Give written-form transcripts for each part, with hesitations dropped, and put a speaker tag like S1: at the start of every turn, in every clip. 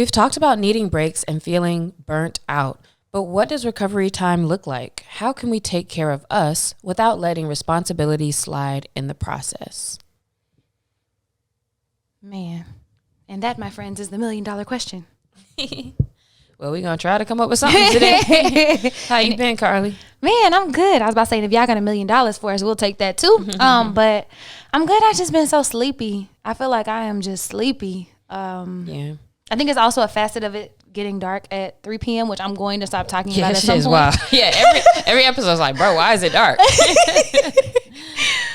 S1: We've talked about needing breaks and feeling burnt out, but what does recovery time look like? How can we take care of us without letting responsibilities slide in the process?
S2: Man, and that, my friends, is the $1 million question.
S1: Well, we're going to try to come up with something today. How you been, Carlie?
S2: Man, I'm good. I was about to say, if y'all got $1 million for us, we'll take that too. But I'm good. I've just been so sleepy. I feel like I am just sleepy.
S1: Yeah.
S2: I think it's also a facet of it getting dark at 3 p.m., which I'm going to stop talking about at some point.
S1: Wild. Yeah, every episode's like, bro, why is it dark?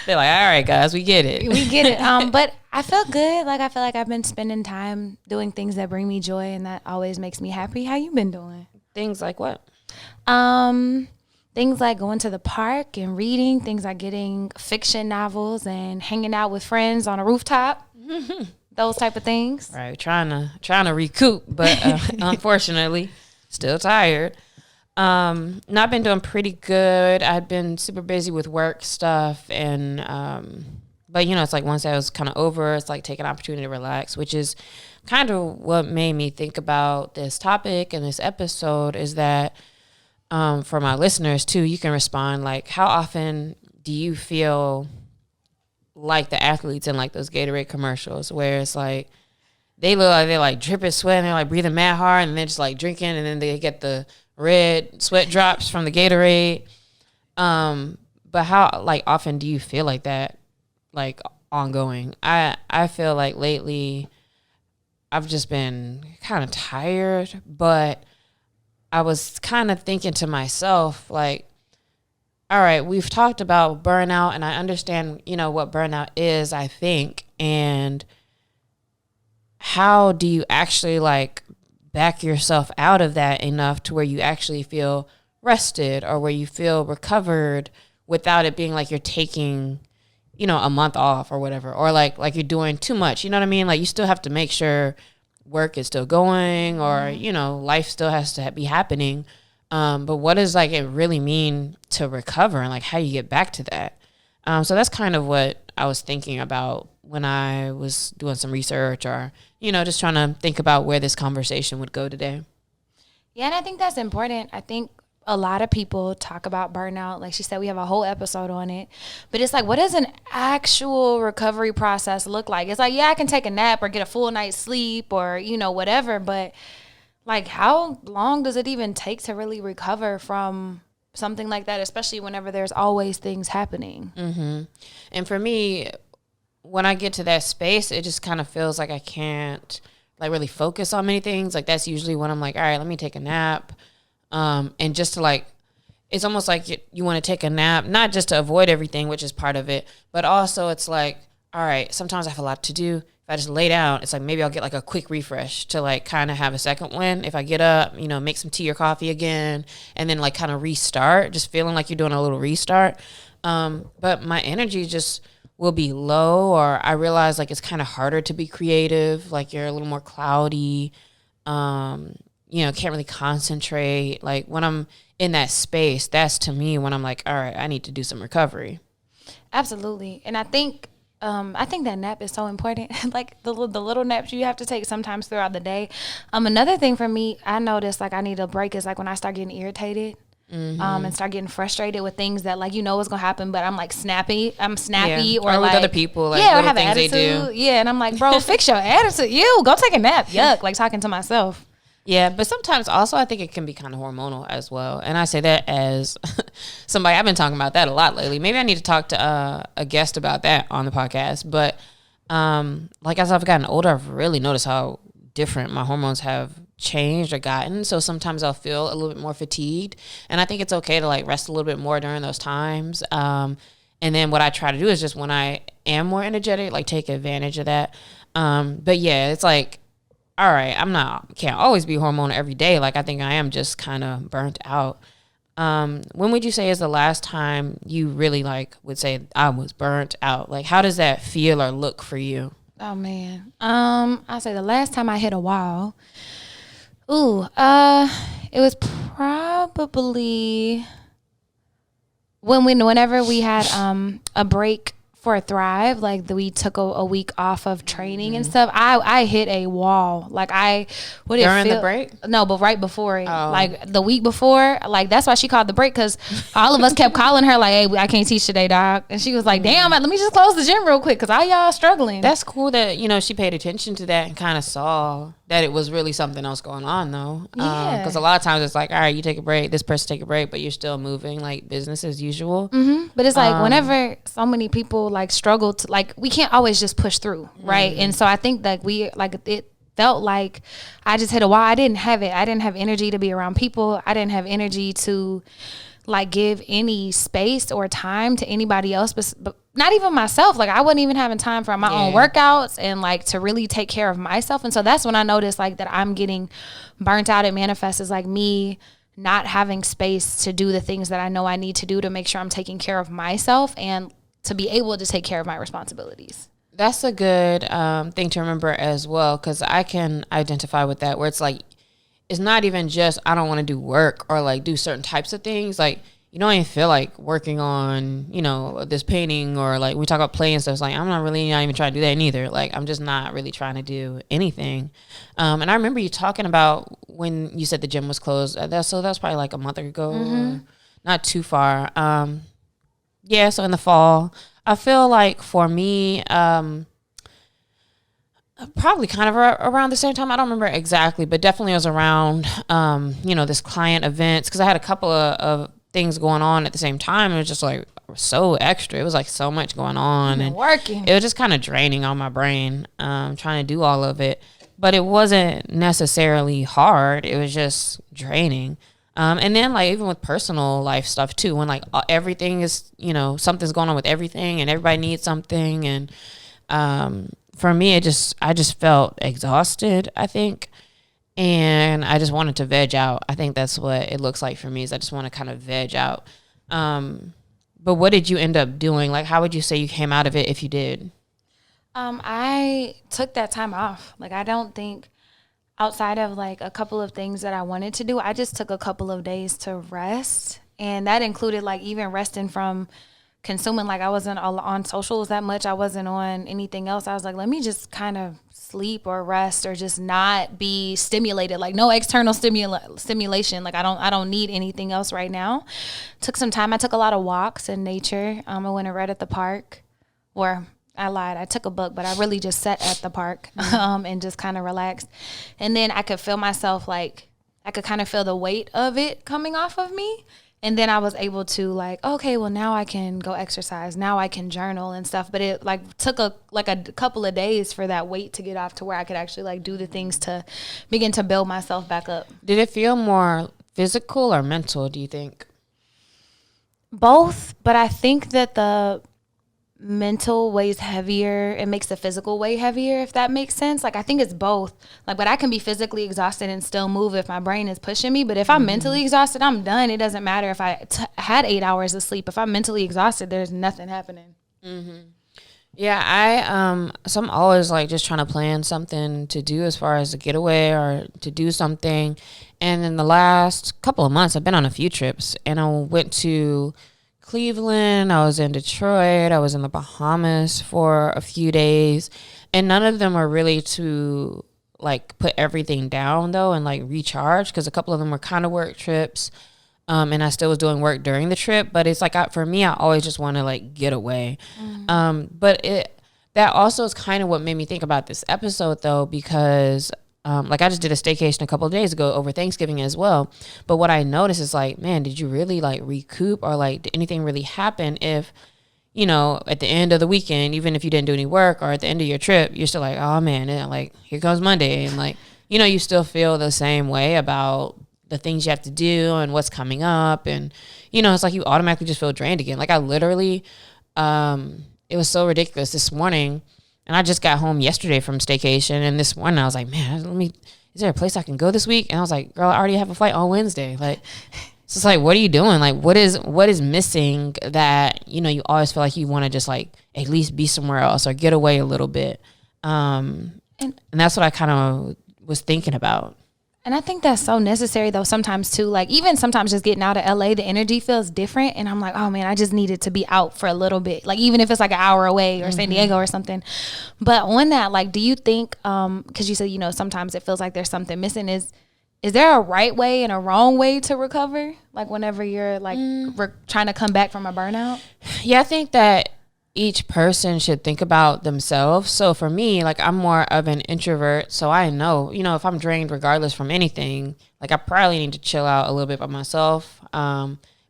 S1: They're like, all right, guys, we get it.
S2: We get it. But I feel good. Like, I feel like I've been spending time doing things that bring me joy, and that always makes me happy. How you been doing?
S1: Things like what?
S2: Things like going to the park and reading. Things like getting fiction novels and hanging out with friends on a rooftop. Those type of things.
S1: Right, trying to recoup, but unfortunately, still tired. No, I've been doing pretty good. I'd been super busy with work stuff, and but it's like once that was kind of over, it's like take an opportunity to relax, which is kind of what made me think about this topic and this episode. Is that for my listeners too, you can respond like, how often do you feel like the athletes in like those Gatorade commercials where it's like they look like they're like dripping sweat and they're like breathing mad hard and they're just like drinking and then they get the red sweat drops from the Gatorade. But how like often do you feel like that, like ongoing? I feel like lately I've just been kind of tired, but I was kind of thinking to myself like, all right, we've talked about burnout, and I understand, what burnout is, I think. And how do you actually, like, back yourself out of that enough to where you actually feel rested or where you feel recovered without it being like you're taking, a month off or whatever, or like you're doing too much, you know what I mean? Like, you still have to make sure work is still going or, life still has to be happening. But what does like it really mean to recover and like how you get back to that? So that's kind of what I was thinking about when I was doing some research or, just trying to think about where this conversation would go today.
S2: Yeah, and I think that's important. I think a lot of people talk about burnout. Like she said, we have a whole episode on it. But it's like, what does an actual recovery process look like? It's like, yeah, I can take a nap or get a full night's sleep or, whatever, but like, how long does it even take to really recover from something like that, especially whenever there's always things happening?
S1: Mm-hmm. And for me, when I get to that space, it just kind of feels like I can't like really focus on many things. Like that's usually when I'm like, all right, let me take a nap. And just to like, it's almost like you want to take a nap, not just to avoid everything, which is part of it, but also it's like, all right, sometimes I have a lot to do. If I just lay down, it's like maybe I'll get like a quick refresh to like kind of have a second win. If I get up, make some tea or coffee again, and then like kind of restart, just feeling like you're doing a little restart. But my energy just will be low, or I realize like it's kind of harder to be creative. Like you're a little more cloudy. Can't really concentrate. Like when I'm in that space, that's to me when I'm like, all right, I need to do some recovery.
S2: Absolutely. And I think that nap is so important. Like the little naps you have to take sometimes throughout the day. Another thing for me, I notice like I need a break is like when I start getting irritated. Mm-hmm. And start getting frustrated with things that like what's gonna happen, but I'm like snappy. I'm snappy,
S1: yeah.
S2: or
S1: with
S2: like
S1: other people, like
S2: or have
S1: things
S2: attitude.
S1: They do.
S2: Yeah, and I'm like, bro, fix your attitude. You go take a nap. Yuck, like talking to myself.
S1: Yeah, but sometimes also I think it can be kind of hormonal as well. And I say that as somebody, I've been talking about that a lot lately. Maybe I need to talk to a guest about that on the podcast. But like as I've gotten older, I've really noticed how different my hormones have changed or gotten. So sometimes I'll feel a little bit more fatigued. And I think it's okay to like rest a little bit more during those times. And then what I try to do is just when I am more energetic, like take advantage of that. But yeah, it's like, all right, can't always be hormonal every day. Like I think I am just kind of burnt out. When would you say is the last time you really like would say I was burnt out? Like how does that feel or look for you?
S2: Oh man. I'll say the last time I hit a wall. It was probably whenever we had a break for Thrive, like we took a week off of training and stuff, I hit a wall. Like
S1: during the break?
S2: No, but right before it. Like the week before, like that's why she called the break, because all of us kept calling her like, hey, I can't teach today, doc. And she was like, damn, let me just close the gym real quick because all y'all struggling.
S1: That's cool that, you know, she paid attention to that and kind of saw that it was really something else going on though.
S2: Yeah.
S1: Because a lot of times it's like, all right, you take a break, this person take a break, but you're still moving like business as usual.
S2: But it's like whenever so many people like struggle to, like, we can't always just push through, right? And so I think that it felt like I just hit a wall. I didn't have energy to be around people. I didn't have energy to like give any space or time to anybody else, but not even myself. Like I wasn't even having time for my own workouts and like to really take care of myself. And so that's when I noticed like that I'm getting burnt out. It manifests as like me not having space to do the things that I know I need to do to make sure I'm taking care of myself and to be able to take care of my responsibilities.
S1: That's a good thing to remember as well, because I can identify with that, where it's like, it's not even just I don't want to do work or like do certain types of things. Like you don't even feel like working on, you know, this painting, or like we talk about play and stuff. It's like I'm not even trying to do that neither. Like I'm just not really trying to do anything. And I remember you talking about when you said the gym was closed. So that was probably like a month ago, or not too far. Yeah, so in the fall, I feel like for me, probably kind of around the same time. I don't remember exactly, but definitely it was around, you know, this client events, because I had a couple of things going on at the same time. It was just like so extra. It was like so much going on and
S2: working.
S1: It was just kind of draining on my brain, trying to do all of it. But it wasn't necessarily hard. It was just draining. And then like even with personal life stuff too, when like everything is, you know, something's going on with everything and everybody needs something. And for me, I just felt exhausted, I think. And I just wanted to veg out. I think that's what it looks like for me, is I just want to kind of veg out. But what did you end up doing? Like, how would you say you came out of it if you did?
S2: I took that time off. Like, I don't think outside of like a couple of things that I wanted to do, I just took a couple of days to rest. And that included like even resting from consuming. Like I wasn't on socials that much. I wasn't on anything else. I was like, let me just kind of sleep or rest or just not be stimulated. Like no external stimulation. Like I don't need anything else right now. Took some time. I took a lot of walks in nature. I went and read at the park, or I lied. I took a book, but I really just sat at the park and just kind of relaxed. And then I could feel myself, like, I could kind of feel the weight of it coming off of me. And then I was able to like, okay, well now I can go exercise. Now I can journal and stuff. But it like took a couple of days for that weight to get off to where I could actually like do the things to begin to build myself back up.
S1: Did it feel more physical or mental, do you think?
S2: Both, but I think that the mental weighs heavier. It makes the physical weigh heavier, if that makes sense. Like I think it's both. Like, but I can be physically exhausted and still move if my brain is pushing me. But if I'm mentally exhausted, I'm done. It doesn't matter if I had 8 hours of sleep. If I'm mentally exhausted, there's nothing happening.
S1: Yeah, so I'm always like just trying to plan something to do as far as a getaway or to do something. And in the last couple of months, I've been on a few trips, and I went to Cleveland, I was in Detroit, I was in the Bahamas for a few days, and none of them were really to like put everything down though and like recharge, because a couple of them were kind of work trips, and I still was doing work during the trip. But it's like for me, I always just want to like get away. But that also is kind of what made me think about this episode though, because like I just did a staycation a couple of days ago over Thanksgiving as well. But what I noticed is like, man, did you really like recoup, or like did anything really happen if, you know, at the end of the weekend, even if you didn't do any work, or at the end of your trip, you're still like, oh man, and like here comes Monday, and like, you know, you still feel the same way about the things you have to do and what's coming up. And, you know, it's like you automatically just feel drained again. Like I literally, it was so ridiculous this morning. And I just got home yesterday from staycation, and this morning I was like, man, is there a place I can go this week? And I was like, girl, I already have a flight on Wednesday. Like, it's just like, what are you doing? Like, what is missing that, you know, you always feel like you want to just like at least be somewhere else or get away a little bit. And that's what I kind of was thinking about.
S2: And I think that's so necessary though sometimes too. Like even sometimes just getting out of LA, the energy feels different. And I'm like, oh man, I just needed to be out for a little bit. Like even if it's like an hour away or San Diego or something. But on that, like, do you think, cause you said, you know, sometimes it feels like there's something missing. Is there a right way and a wrong way to recover? Like whenever you're like trying to come back from a burnout?
S1: Yeah, I think that each person should think about themselves. So for me, like I'm more of an introvert. So I know, you know, if I'm drained regardless from anything, like I probably need to chill out a little bit by myself,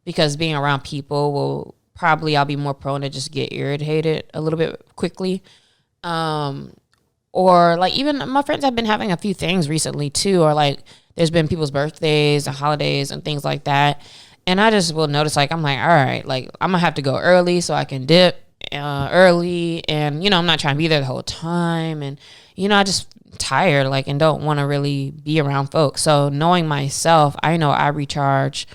S1: because being around people will probably, I'll be more prone to just get irritated a little bit quickly. Or like even my friends have been having a few things recently too, or like there's been people's birthdays and holidays and things like that. And I just will notice like, I'm like, all right, like I'm gonna have to go early so I can dip early, and you know I'm not trying to be there the whole time, and you know I just tired like and don't want to really be around folks. So knowing myself, I know I recharge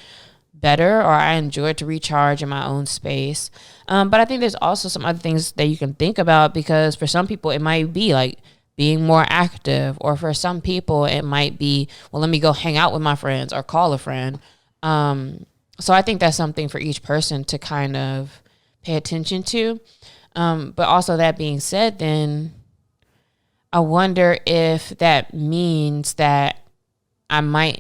S1: better, or I enjoy to recharge in my own space. But I think there's also some other things that you can think about, because for some people it might be like being more active, or for some people it might be, well, let me go hang out with my friends or call a friend. So I think that's something for each person to kind of pay attention to. But also that being said, then I wonder if that means that I might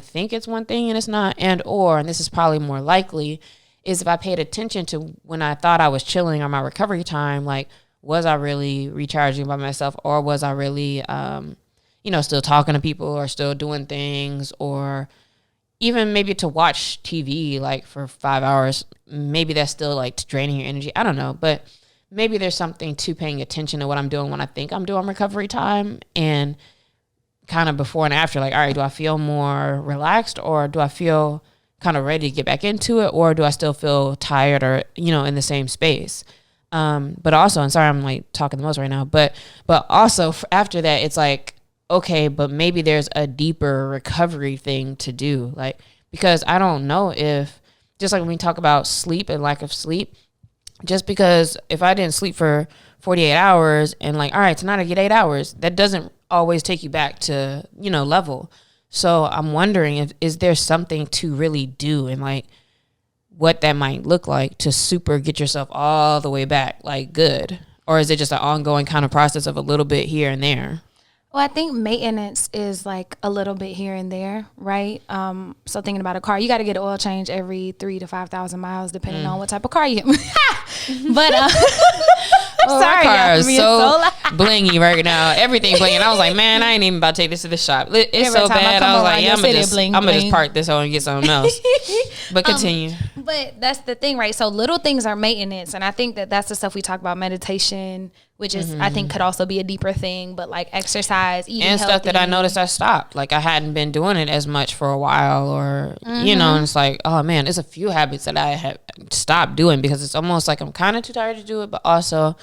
S1: think it's one thing and it's not, and this is probably more likely, is if I paid attention to when I thought I was chilling on my recovery time, like, was I really recharging by myself, or was I really, still talking to people or still doing things, or even maybe to watch TV like for 5 hours, maybe that's still like draining your energy. I don't know, but maybe there's something to paying attention to what I'm doing when I think I'm doing recovery time, and kind of before and after, like, all right, do I feel more relaxed, or do I feel kind of ready to get back into it, or do I still feel tired, or, in the same space? But also, I'm sorry, I'm like talking the most right now, but also after that, it's like, okay, but maybe there's a deeper recovery thing to do. Like, because I don't know if, just like when we talk about sleep and lack of sleep, just because if I didn't sleep for 48 hours and like, all right, tonight I get 8 hours, that doesn't always take you back to, level. So I'm wondering is there something to really do, and like what that might look like to super get yourself all the way back, like good, or is it just an ongoing kind of process of a little bit here and there?
S2: Well, I think maintenance is like a little bit here and there, right? So thinking about a car, you got to get an oil change every 3,000 to 5,000 miles, depending on what type of car you get. But
S1: sorry, my car is so blingy right now. Everything blingy. I was like, man, I ain't even about to take this to the shop. It's so bad. I was like, yeah, I'm gonna just park this on and get something else. But continue.
S2: But that's the thing, right? So little things are maintenance, and I think that's the stuff we talk about, meditation, which is I think could also be a deeper thing, but like exercise, eating
S1: and
S2: healthy.
S1: Stuff that I noticed I stopped. Like I hadn't been doing it as much for a while, or and it's like, oh man, there's a few habits that I have stopped doing because it's almost like I'm kind of too tired to do it, but also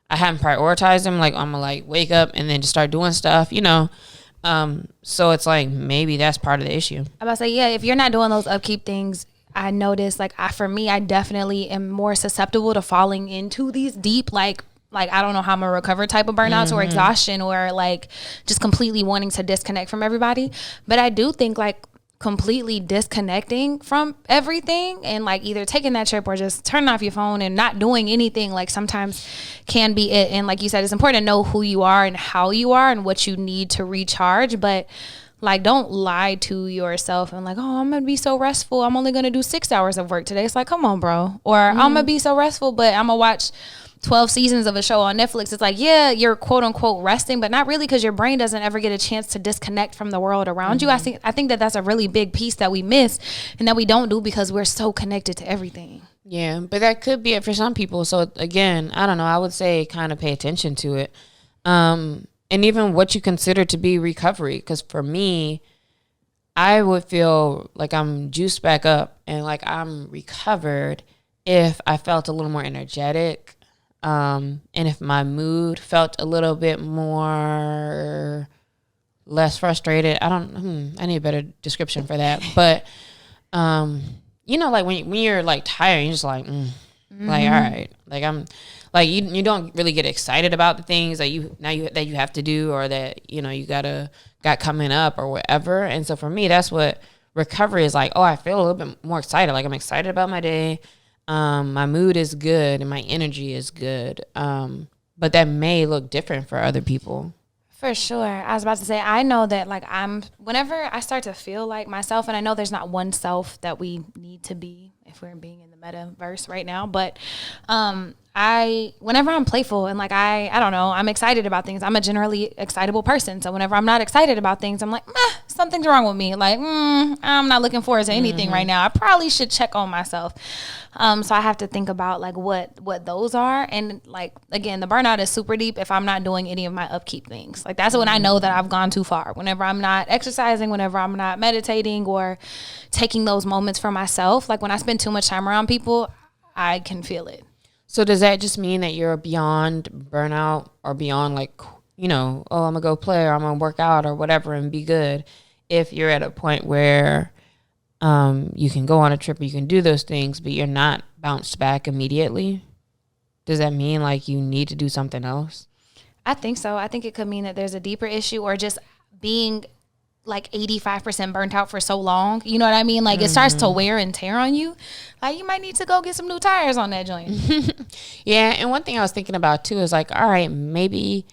S1: I haven't prioritized them. Like I'm gonna like wake up and then just start doing stuff, so it's like maybe that's part of the issue.
S2: I'm about to say, yeah, if you're not doing those upkeep things, I noticed for me, I definitely am more susceptible to falling into these deep, like I don't know how I'm gonna recover type of burnouts or exhaustion, or like just completely wanting to disconnect from everybody. But I do think like completely disconnecting from everything and like either taking that trip or just turning off your phone and not doing anything, like sometimes can be it. And like you said, it's important to know who you are and how you are and what you need to recharge, but like don't lie to yourself and like, oh, I'm gonna be so restful, I'm only gonna do 6 hours of work today. It's like, come on, bro. Or I'm gonna be so restful, but I'm gonna watch 12 seasons of a show on Netflix. It's like, yeah, you're quote unquote resting, but not really, because your brain doesn't ever get a chance to disconnect from the world around you. I think that's a really big piece that we miss and that we don't do because we're so connected to everything.
S1: Yeah, but that could be it for some people. So again, I don't know, I would say kind of pay attention to it. And even what you consider to be recovery. Because for me, I would feel like I'm juiced back up and like I'm recovered if I felt a little more energetic. And if my mood felt a little bit more less frustrated. I need a better description for that. But, like when you're like tired, you're just like, like, all right, like I'm Like you don't really get excited about the things that you have to do, or that, you know, you got coming up or whatever. And so for me, that's what recovery is like. Oh, I feel a little bit more excited. Like I'm excited about my day. My mood is good and my energy is good. But that may look different for other people.
S2: For sure. I was about to say, I know that like whenever I start to feel like myself, and I know there's not one self that we need to be if we're being in the metaverse right now, but whenever I'm playful and like I don't know, I'm excited about things. I'm a generally excitable person. So whenever I'm not excited about things, I'm like, something's wrong with me. Like, I'm not looking forward to anything right now. I probably should check on myself. So I have to think about like what those are. And like, again, the burnout is super deep if I'm not doing any of my upkeep things. Like that's when I know that I've gone too far. Whenever I'm not exercising, whenever I'm not meditating or taking those moments for myself, like when I spend too much time around people, I can feel it.
S1: So does that just mean that you're beyond burnout, or beyond like, you know, oh, I'm gonna go play, or I'm gonna work out or whatever and be good? If you're at a point where you can go on a trip, or you can do those things, but you're not bounced back immediately, does that mean like you need to do something else?
S2: I think so. I think it could mean that there's a deeper issue, or just being like 85% burnt out for so long. You know what I mean? Like it starts to wear and tear on you. Like you might need to go get some new tires on that joint.
S1: Yeah. And one thing I was thinking about too is like, all right, maybe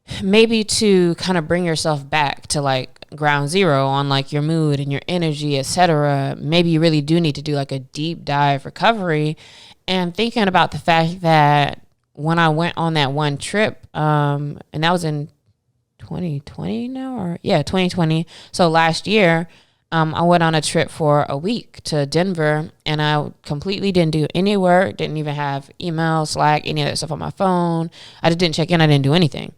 S1: to kind of bring yourself back to like ground zero on like your mood and your energy, etc. Maybe you really do need to do like a deep dive recovery. And thinking about the fact that when I went on that one trip, and that was in 2020 now, or 2020. So last year, I went on a trip for a week to Denver, and I completely didn't do any work, didn't even have email, Slack, any of that stuff on my phone. I just didn't check in. I didn't do anything.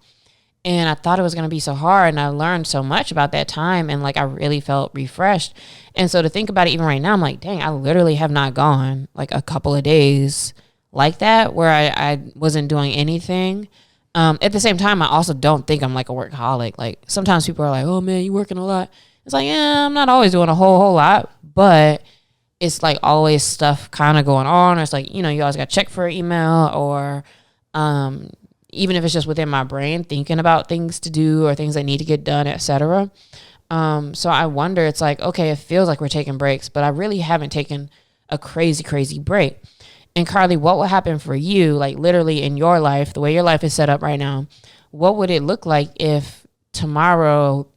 S1: And I thought it was going to be so hard, and I learned so much about that time, and like I really felt refreshed. And so to think about it even right now, I'm like, dang, I literally have not gone like a couple of days like that where I wasn't doing anything. At the same time, I also don't think I'm like a workaholic. Like sometimes people are like, oh man, you working a lot. It's like, yeah, I'm not always doing a whole lot, but it's like always stuff kind of going on. Or it's like, you know, you always got to check for an email, or even if it's just within my brain, thinking about things to do or things that need to get done, etc. So I wonder, it's like, okay, it feels like we're taking breaks, but I really haven't taken a crazy, crazy break. And Carlie, what would happen for you, like literally in your life, the way your life is set up right now? What would it look like if tomorrow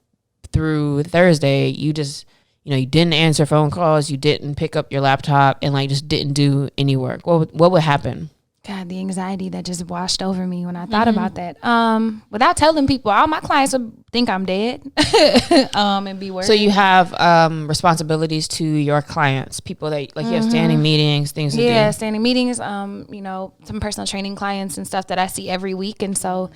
S1: through Thursday, you just, you know, you didn't answer phone calls, you didn't pick up your laptop, and like just didn't do any work? What would happen?
S2: God, the anxiety that just washed over me when I thought about that. Without telling people, all my clients would think I'm dead and be worried.
S1: So you have responsibilities to your clients, people that like you have standing meetings, things to do.
S2: Yeah, standing meetings, you know, some personal training clients and stuff that I see every week. And so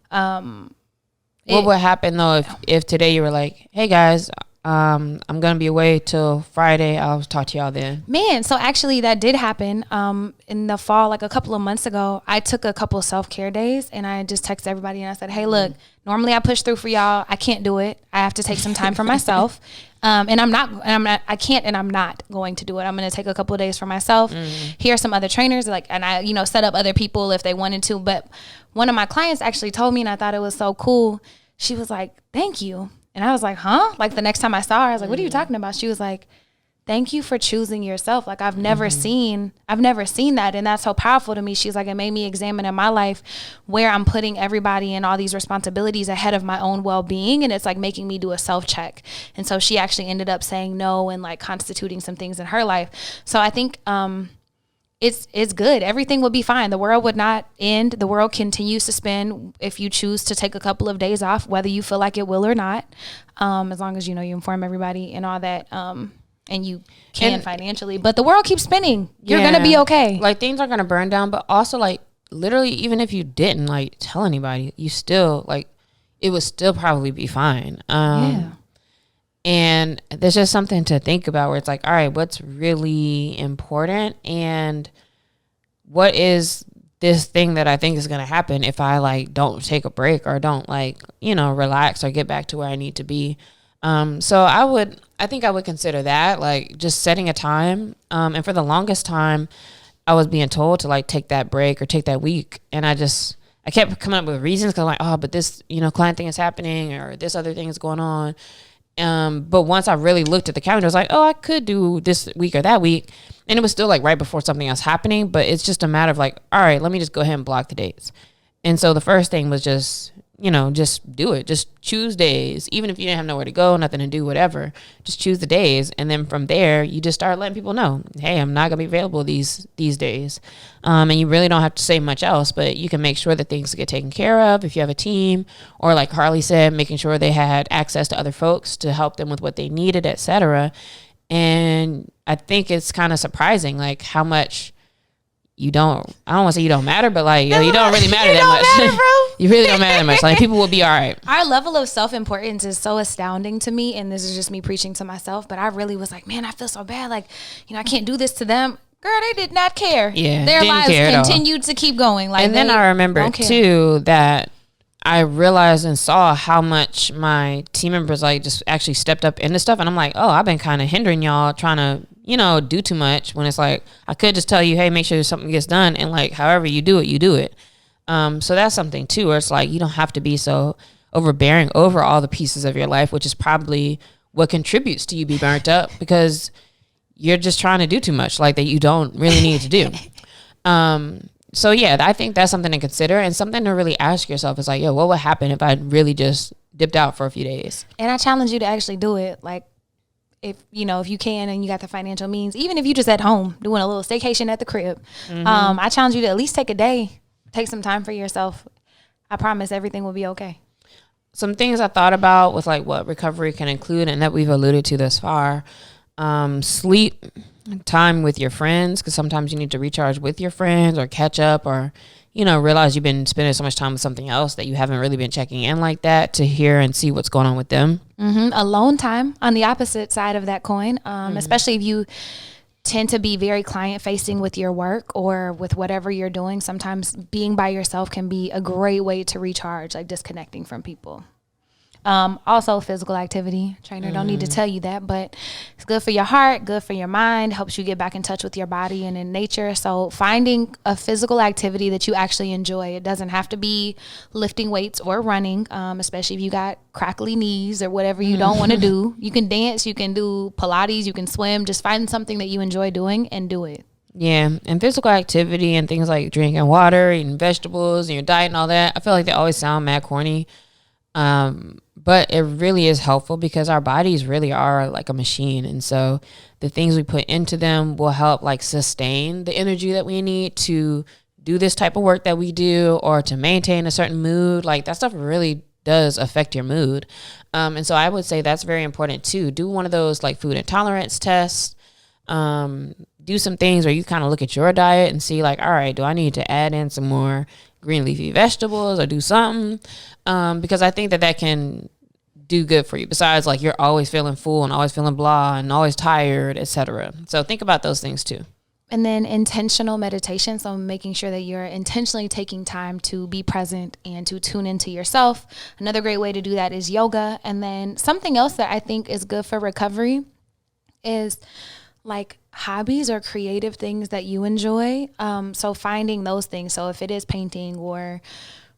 S1: what would happen though if today you were like, hey guys, I'm gonna be away till Friday, I'll talk to y'all then?
S2: Man, so actually that did happen in the fall, like a couple of months ago. I took a couple of self-care days, and I just texted everybody and I said, hey, look, normally I push through for y'all. I can't do it. I have to take some time for myself. And I'm not going to do it. I'm going to take a couple of days for myself. Here are some other trainers, like, and I, you know, set up other people if they wanted to. But one of my clients actually told me, and I thought it was so cool. She was like, thank you. And I was like, huh? Like the next time I saw her, I was like, what are you talking about? She was like, thank you for choosing yourself. Like I've never seen that. And that's so powerful to me. She's like, it made me examine in my life where I'm putting everybody and all these responsibilities ahead of my own well-being. And it's like making me do a self-check. And so she actually ended up saying no and like constituting some things in her life. So I think, it's good. Everything will be fine. The world would not end. The world continues to spin if you choose to take a couple of days off, whether you feel like it will or not. As long as, you know, you inform everybody and all that. And you can financially, but the world keeps spinning. You're going to be okay.
S1: Like things are going to burn down, but also like literally, even if you didn't like tell anybody, you still like, it would still probably be fine. And there's just something to think about where it's like, all right, what's really important, and what is this thing that I think is going to happen if I like don't take a break or don't like, you know, relax or get back to where I need to be. So I think I would consider that like just setting a time. And for the longest time, I was being told to like take that break or take that week. And I kept coming up with reasons because I'm like, oh, but this, client thing is happening or this other thing is going on. But once I really looked at the calendar, I was like, oh, I could do this week or that week. And it was still like right before something else happening. But it's just a matter of like, all right, let me just go ahead and block the dates. And so the first thing was just do it. Just choose days. Even if you didn't have nowhere to go, nothing to do, whatever, just choose the days. And then from there, you just start letting people know, hey, I'm not going to be available these days. And you really don't have to say much else, but you can make sure that things get taken care of if you have a team, or like Carlie said, making sure they had access to other folks to help them with what they needed, etc. And I think it's kind of surprising, like how much I don't want to say you don't matter, but like, you don't really matter that much. You really don't matter that much. Like people will be all right.
S2: Our level of self-importance is so astounding to me. And this is just me preaching to myself, but I really was like, man, I feel so bad. Like, I can't do this to them. Girl, they did not care.
S1: Yeah.
S2: Their lives continued to keep going. Like,
S1: and then I remember too that I realized and saw how much my team members like just actually stepped up into stuff. And I'm like, oh, I've been kind of hindering y'all trying to, do too much, when it's like, I could just tell you, hey, make sure something gets done. And like, however you do it, you do it. So that's something too, where it's like, you don't have to be so overbearing over all the pieces of your life, which is probably what contributes to you be burnt up, because you're just trying to do too much, like that you don't really need to do. So yeah, I think that's something to consider, and something to really ask yourself is like, yo, what would happen if I really just dipped out for a few days?
S2: And I challenge you to actually do it. Like, if you can and you got the financial means, even if you just at home doing a little staycation at the crib, I challenge you to at least take a day, take some time for yourself. I promise everything will be okay.
S1: Some things I thought about with like what recovery can include, and that we've alluded to thus far: sleep, time with your friends, because sometimes you need to recharge with your friends or catch up, or realize you've been spending so much time with something else that you haven't really been checking in like that to hear and see what's going on with them. Alone
S2: time on the opposite side of that coin, especially if you tend to be very client facing with your work or with whatever you're doing. Sometimes being by yourself can be a great way to recharge, like disconnecting from people. Also physical activity. Trainer don't need to tell you that, but it's good for your heart, good for your mind, helps you get back in touch with your body and in nature. So finding a physical activity that you actually enjoy. It doesn't have to be lifting weights or running, especially if you got crackly knees or whatever you don't want to do. You can dance, you can do Pilates, you can swim. Just find something that you enjoy doing and do it.
S1: Yeah, and physical activity and things like drinking water, eating vegetables, and your diet and all that, I feel like they always sound mad corny. But it really is helpful, because our bodies really are like a machine. And so the things we put into them will help like sustain the energy that we need to do this type of work that we do, or to maintain a certain mood. Like that stuff really does affect your mood. And so I would say that's very important too. Do one of those like food intolerance tests. Do some things where you kind of look at your diet and see like, all right, do I need to add in some more green leafy vegetables or do something? Because I think that can do good for you, besides like you're always feeling full and always feeling blah and always tired, etc. So think about those things too.
S2: And then intentional meditation. So making sure that you're intentionally taking time to be present and to tune into yourself. Another great way to do that is yoga. And then something else that I think is good for recovery is like hobbies or creative things that you enjoy. So finding those things. So if it is painting or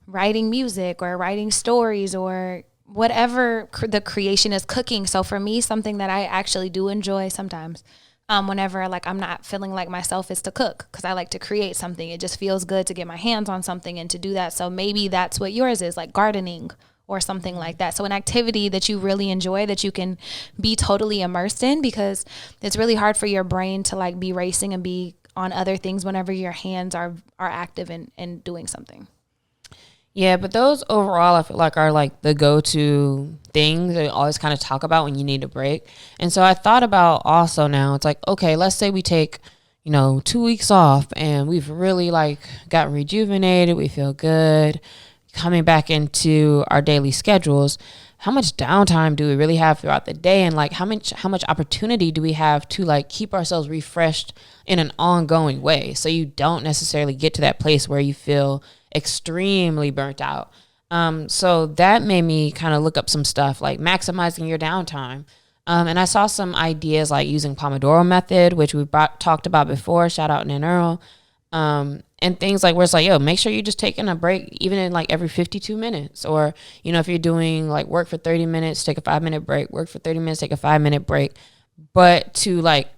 S2: writing music or writing stories or whatever the creation is, cooking. So for me, something that I actually do enjoy sometimes, whenever like I'm not feeling like myself, is to cook, because I like to create something. It just feels good to get my hands on something and to do that. So maybe that's what yours is, like gardening or something like that. So an activity that you really enjoy that you can be totally immersed in, because it's really hard for your brain to like be racing and be on other things whenever your hands are active and doing something.
S1: Yeah, but those overall I feel like are like the go-to things that you always kind of talk about when you need a break. And so I thought about also now, it's like, okay, let's say we take, 2 weeks off and we've really like gotten rejuvenated. We feel good coming back into our daily schedules. How much downtime do we really have throughout the day? And like how much opportunity do we have to like keep ourselves refreshed in an ongoing way? So you don't necessarily get to that place where you feel extremely burnt out. So that made me kind of look up some stuff like maximizing your downtime. And I saw some ideas like using Pomodoro method, which we talked about before. Shout out Nan Earl. And things like where it's like, yo, make sure you're just taking a break, even in like every 52 minutes. Or, you know, if you're doing like work for 30 minutes, take a 5-minute break, work for 30 minutes, take a 5-minute break. But to like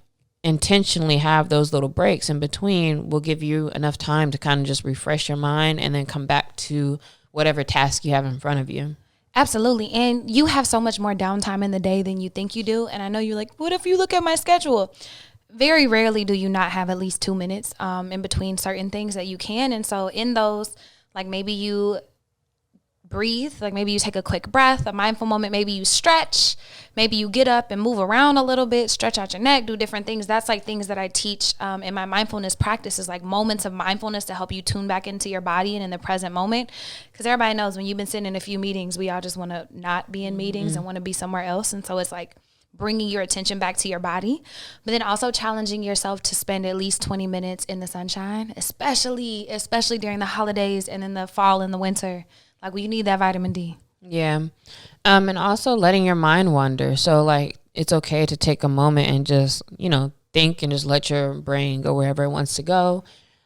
S1: intentionally have those little breaks in between will give you enough time to kind of just refresh your mind and then come back to whatever task you have in front of you.
S2: Absolutely. And you have so much more downtime in the day than you think you do. And I know you're like, what if you look at my schedule? Very rarely do you not have at least 2 minutes in between certain things that you can. And so in those, like maybe you breathe, like maybe you take a quick breath, a mindful moment, maybe you stretch, maybe you get up and move around a little bit, stretch out your neck, do different things. That's like things that I teach in my mindfulness practices, like moments of mindfulness to help you tune back into your body and in the present moment. Because everybody knows when you've been sitting in a few meetings, we all just want to not be in meetings and want to be somewhere else. And so it's like bringing your attention back to your body, but then also challenging yourself to spend at least 20 minutes in the sunshine, especially during the holidays and in the fall and the winter. Like, you need that vitamin D.
S1: Yeah. And also letting your mind wander. So like, it's okay to take a moment and just, you know, think and just let your brain go wherever it wants to go,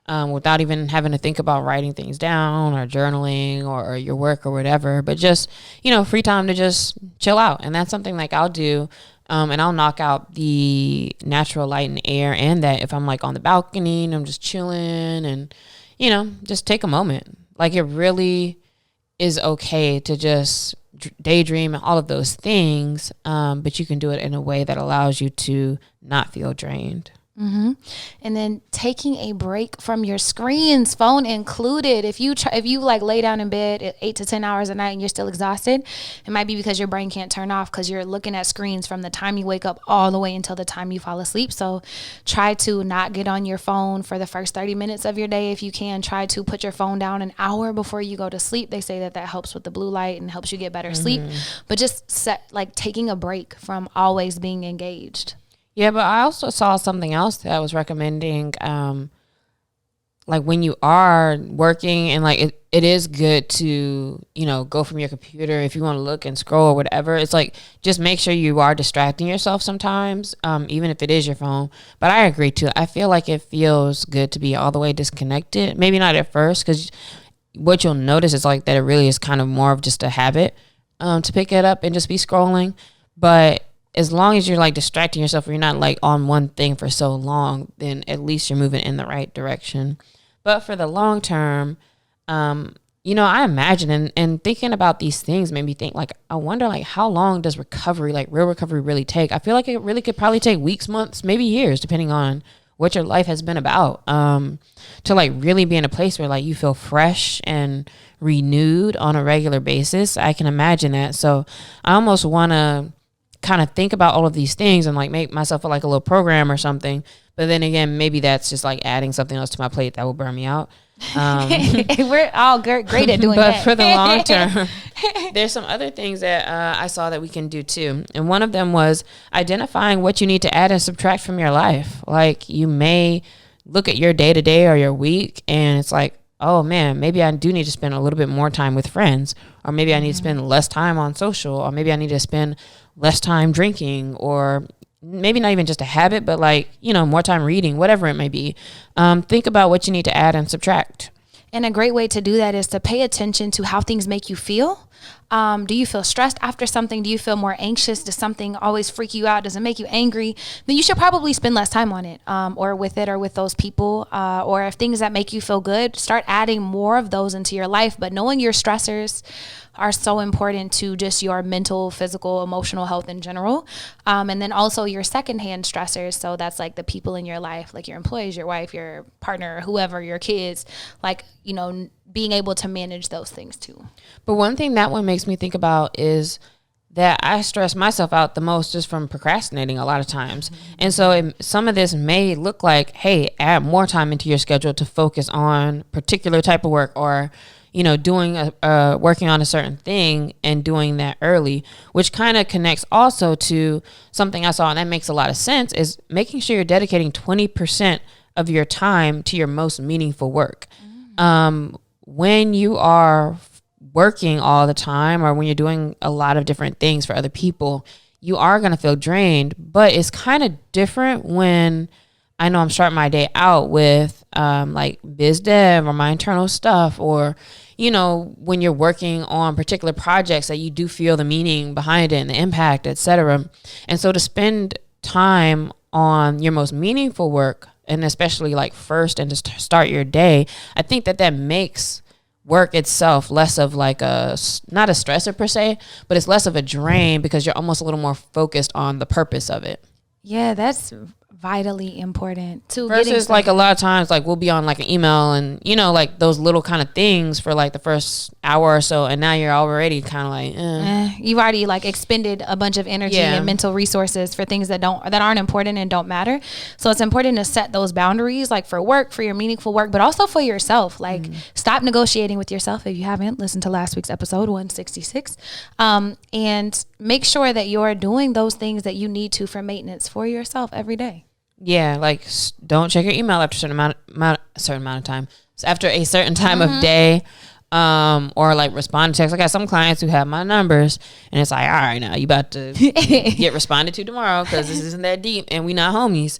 S1: without even having to think about writing things down or journaling or your work or whatever, but just, you know, free time to just chill out. And that's something like I'll do. And I'll knock out the natural light and air, and that if I'm like on the balcony and I'm just chilling and, you know, just take a moment. Like, it really is okay to just daydream and all of those things. But you can do it in a way that allows you to not feel drained.
S2: Mm-hmm. And then taking a break from your screens, phone included. If you like lay down in bed at 8 to 10 hours a night and you're still exhausted, it might be because your brain can't turn off because you're looking at screens from the time you wake up all the way until the time you fall asleep. So try to not get on your phone for the first 30 minutes of your day. If you can, try to put your phone down an hour before you go to sleep. They say that helps with the blue light and helps you get better sleep. But just taking a break from always being engaged.
S1: Yeah, but I also saw something else that I was recommending. Like when you are working and like it is good to, you know, go from your computer if you want to look and scroll or whatever. It's like, just make sure you are distracting yourself sometimes, even if it is your phone. But I agree too. I feel like it feels good to be all the way disconnected. Maybe not at first, because what you'll notice is like that it really is kind of more of just a habit to pick it up and just be scrolling. But as long as you're like distracting yourself or you're not like on one thing for so long, then at least you're moving in the right direction. But for the long term, you know, I imagine and thinking about these things made me think like, I wonder like how long does recovery, like real recovery, really take? I feel like it really could probably take weeks, months, maybe years, depending on what your life has been about, to like really be in a place where like you feel fresh and renewed on a regular basis. I can imagine that. So I almost want to kind of think about all of these things and like make myself like a little program or something. But then again, maybe that's just like adding something else to my plate that will burn me out.
S2: We're all great at doing
S1: but
S2: that.
S1: For the long term, there's some other things that I saw that we can do too. And one of them was identifying what you need to add and subtract from your life. Like, you may look at your day to day or your week and it's like, oh man, maybe I do need to spend a little bit more time with friends, or maybe I need to spend less time on social, or maybe I need to spend less time drinking, or maybe not even just a habit, but like, you know, more time reading, whatever it may be. Think about what you need to add and subtract.
S2: And a great way to do that is to pay attention to how things make you feel. Do you feel stressed after something? Do you feel more anxious? Does something always freak you out? Does it make you angry? Then you should probably spend less time on it, or with it, or with those people, or if things that make you feel good, start adding more of those into your life. But knowing your stressors are so important to just your mental, physical, emotional health in general. And then also your secondhand stressors. So that's like the people in your life, like your employees, your wife, your partner, whoever, your kids, like, you know, being able to manage those things too.
S1: But one thing that one makes me think about is that I stress myself out the most just from procrastinating a lot of times. And so some of this may look like, hey, add more time into your schedule to focus on particular type of work, or, you know, working on a certain thing and doing that early, which kind of connects also to something I saw, and that makes a lot of sense, is making sure you're dedicating 20% of your time to your most meaningful work. When you are working all the time, or when you're doing a lot of different things for other people, you are going to feel drained. But it's kind of different when I know I'm starting my day out with like biz dev or my internal stuff, or, you know, when you're working on particular projects that you do feel the meaning behind it and the impact, etc. And so to spend time on your most meaningful work, and especially like first and to start your day, I think that makes work itself less of like not a stressor per se, but it's less of a drain because you're almost a little more focused on the purpose of it.
S2: Yeah, that's vitally important too.
S1: Versus like a lot of times, like we'll be on like an email and, you know, like those little kind of things for like the first hour or so, and now you're already kind of like,
S2: you've already like expended a bunch of energy and mental resources for things that aren't important and don't matter. So it's important to set those boundaries, like for work, for your meaningful work, but also for yourself. Like stop negotiating with yourself. If you haven't listened to last week's episode 166, and make sure that you're doing those things that you need to for maintenance for yourself every day.
S1: Yeah, like don't check your email after a certain amount of time. So after a certain time of day, or like respond to text. I got some clients who have my numbers, and it's like, all right, now you about to get responded to tomorrow because this isn't that deep, and we not homies.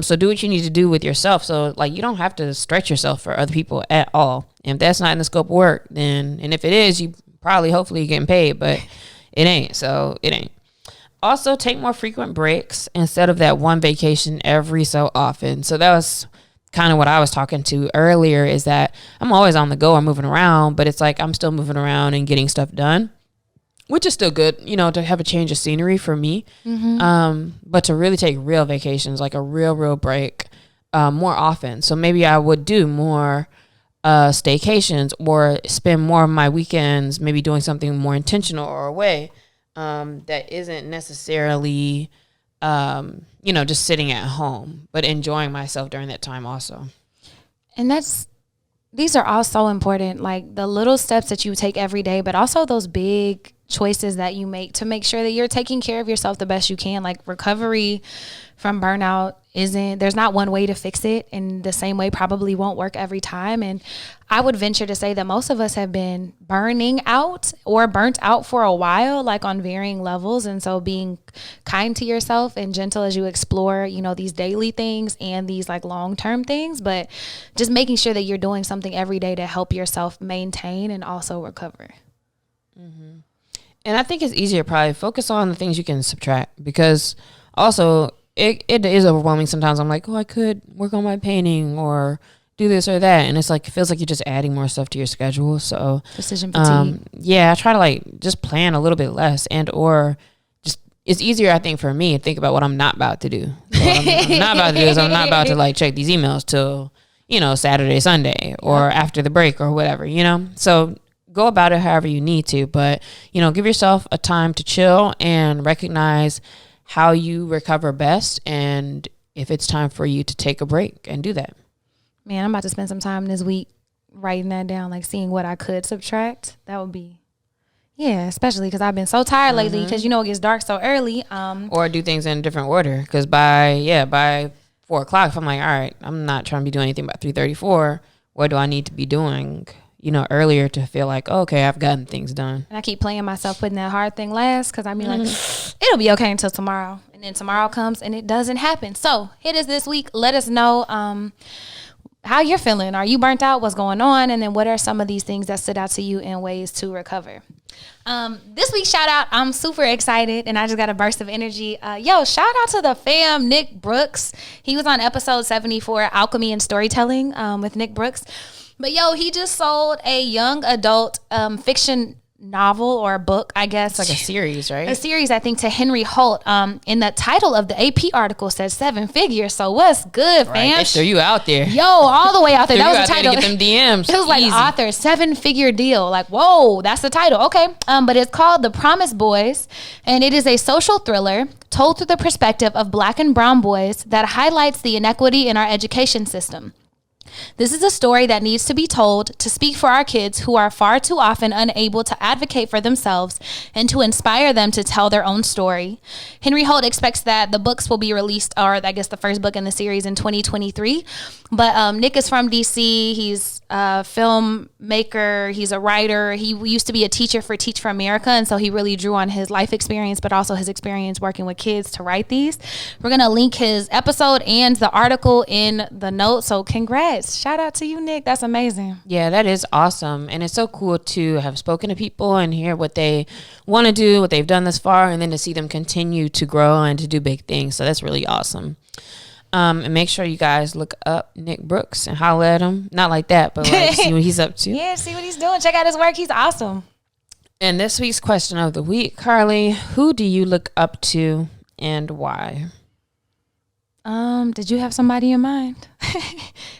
S1: So do what you need to do with yourself. So like you don't have to stretch yourself for other people at all. And if that's not in the scope of work, then, and if it is, you probably hopefully getting paid, but it ain't. So it ain't. Also, take more frequent breaks instead of that one vacation every so often. So that was kind of what I was talking to earlier, is that I'm always on the go or moving around, but it's like I'm still moving around and getting stuff done, which is still good, you know, to have a change of scenery for me. But to really take real vacations, like a real break, more often. So maybe I would do more staycations or spend more of my weekends maybe doing something more intentional or away. That isn't necessarily, you know, just sitting at home, but enjoying myself during that time also.
S2: And these are all so important, like the little steps that you take every day, but also those big choices that you make to make sure that you're taking care of yourself the best you can. Like recovery from burnout there's not one way to fix it, and the same way probably won't work every time. And I would venture to say that most of us have been burning out or burnt out for a while, like on varying levels. And so being kind to yourself and gentle as you explore, you know, these daily things and these like long-term things, but just making sure that you're doing something every day to help yourself maintain and also recover.
S1: And I think it's easier probably focus on the things you can subtract, because also it is overwhelming sometimes. I'm like, oh, I could work on my painting or do this or that, and it's like it feels like you're just adding more stuff to your schedule. So
S2: decision fatigue.
S1: I try to like just plan a little bit less, and or just it's easier, I think, for me to think about what I'm not about to do. So what I'm not about to do is I'm not about to like check these emails till, you know, Saturday, Sunday, or after the break or whatever, you know. So go about it however you need to, but, you know, give yourself a time to chill and recognize how you recover best, and if it's time for you to take a break, and do that.
S2: Man, I'm about to spend some time this week writing that down, like seeing what I could subtract. That would be, especially because I've been so tired lately, because, you know, it gets dark so early.
S1: Or do things in a different order, because by 4 o'clock, if I'm like, all right, I'm not trying to be doing anything by 3:34, what do I need to be doing, you know, earlier to feel like, oh, okay, I've gotten things done. And
S2: I keep playing myself putting that hard thing last, because I mean, like, it'll be okay until tomorrow. And then tomorrow comes and it doesn't happen. So hit us this week. Let us know how you're feeling. Are you burnt out? What's going on? And then what are some of these things that stood out to you in ways to recover? This week's shout out, I'm super excited, and I just got a burst of energy. Shout out to the fam, Nick Brooks. He was on episode 74, Alchemy and Storytelling, with Nick Brooks. But he just sold a young adult fiction novel or a book, I guess.
S1: It's like a series, right?
S2: A series, I think, to Henry Holt. And the title of the AP article says 7 figures. So what's good, fam?
S1: Right, they threw you out there.
S2: All the way out there. That was the title.
S1: To get them DMs.
S2: It was like author 7-figure deal. Like, whoa, that's the title. Okay. But it's called The Promised Boys, and it is a social thriller told through the perspective of Black and brown boys that highlights the inequity in our education system. This is a story that needs to be told to speak for our kids who are far too often unable to advocate for themselves and to inspire them to tell their own story. Henry Holt expects that the books will be released, or I guess the first book in the series, in 2023. But Nick is from DC. He's a filmmaker. He's a writer. He used to be a teacher for Teach for America, and so he really drew on his life experience, but also his experience working with kids to write these. We're going to link his episode and the article in the notes, so congrats. Shout out to you, Nick. That's amazing.
S1: Yeah, that is awesome. And it's so cool to have spoken to people and hear what they want to do, what they've done thus far, and then to see them continue to grow and to do big things. So that's really awesome. And make sure you guys look up Nick Brooks and holler at him. Not like that, but like see what he's up to.
S2: Yeah, see what he's doing. Check out his work. He's awesome.
S1: And this week's question of the week, Carlie, who do you look up to and why?
S2: Did you have somebody in mind?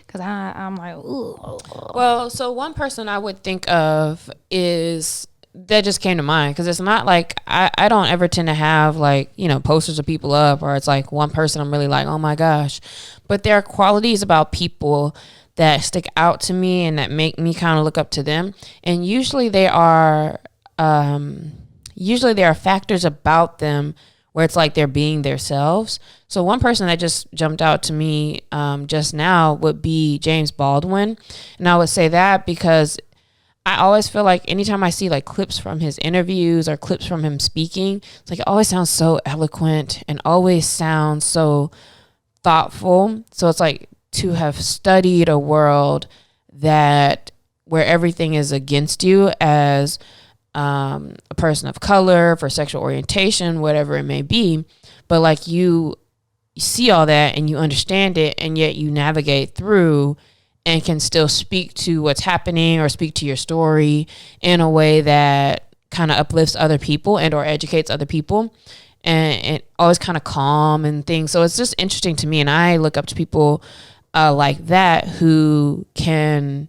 S2: Because I'm like, ooh.
S1: Well, so one person I would think of is, that just came to mind, because it's not like I don't ever tend to have like, you know, posters of people up, or it's like one person I'm really like, oh my gosh. But there are qualities about people that stick out to me and that make me kind of look up to them. And usually there are factors about them where it's like they're being themselves. So one person that just jumped out to me just now would be James Baldwin. And I would say that because I always feel like anytime I see like clips from his interviews or clips from him speaking, it's like it always sounds so eloquent and always sounds so thoughtful. So it's like to have studied a world that where everything is against you as a person of color, for sexual orientation, whatever it may be, but like you see all that and you understand it, and yet you navigate through and can still speak to what's happening or speak to your story in a way that kind of uplifts other people and or educates other people, and always kind of calm and things. So it's just interesting to me, and I look up to people like that who can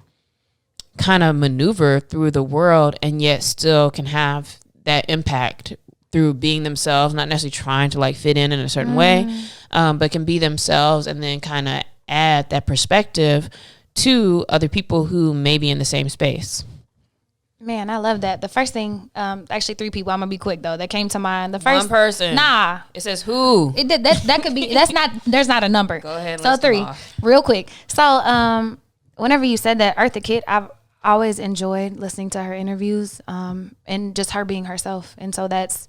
S1: kind of maneuver through the world and yet still can have that impact through being themselves, not necessarily trying to like fit in a certain way, but can be themselves and then kind of add that perspective to other people who may be in the same space.
S2: Man, I love that. The first thing, actually 3 people, I'm gonna be quick though, that came to mind. The first
S1: one person.
S2: Nah.
S1: It says who?
S2: That could be, there's not a number.
S1: Go ahead.
S2: So 3, real quick. So whenever you said that, Eartha Kitt, I've always enjoyed listening to her interviews, and just her being herself. And so that's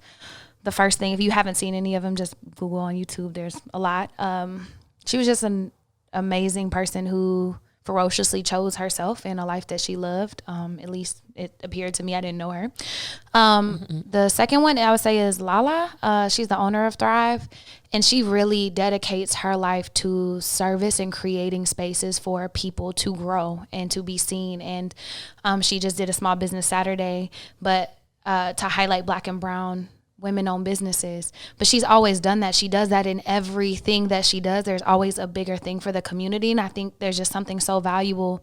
S2: the first thing. If you haven't seen any of them, just Google on YouTube. There's a lot. She was just an amazing person who ferociously chose herself in a life that she loved. At least it appeared to me. I didn't know her. The second one I would say is Lala. She's the owner of Thrive, and she really dedicates her life to service and creating spaces for people to grow and to be seen. And she just did a Small Business Saturday, but to highlight Black and brown women-owned businesses. But she's always done that. She does that in everything that she does. There's always a bigger thing for the community. And I think there's just something so valuable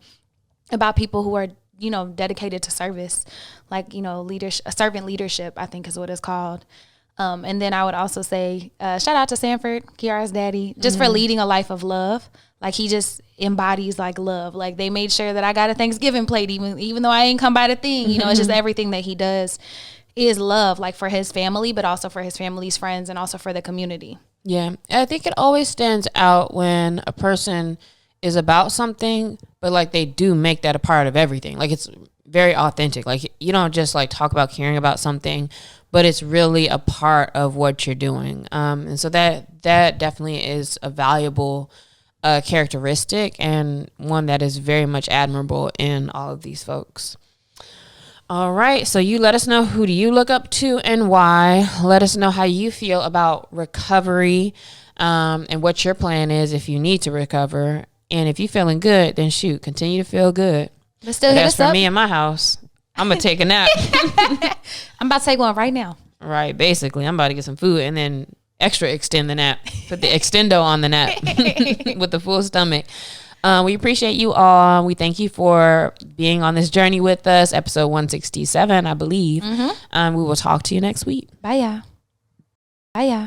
S2: about people who are, you know, dedicated to service, like, you know, servant leadership, I think is what it's called. And then I would also say, shout out to Sanford, Kiara's daddy, just for leading a life of love. Like, he just embodies like love. Like, they made sure that I got a Thanksgiving plate, even though I ain't come by the thing, you know, it's just everything that he does is love, like for his family, but also for his family's friends and also for the community. Yeah.
S1: I think it always stands out when a person is about something, but like they do make that a part of everything. Like, it's very authentic. Like, you don't just like talk about caring about something, but it's really a part of what you're doing. And so that definitely is a valuable characteristic, and one that is very much admirable in all of these folks. All right, so you let us know, who do you look up to and why. Let us know how you feel about recovery, and what your plan is if you need to recover. And if you're feeling good, then shoot, continue to feel good.
S2: But still hit us up.
S1: For me in my house, I'm going to take a nap.
S2: I'm about to take one right now.
S1: Right, basically. I'm about to get some food and then extra extend the nap. Put the extendo on the nap with the full stomach. We appreciate you all. We thank you for being on this journey with us. Episode 167, I believe. We will talk to you next week.
S2: Bye, y'all. Bye, y'all.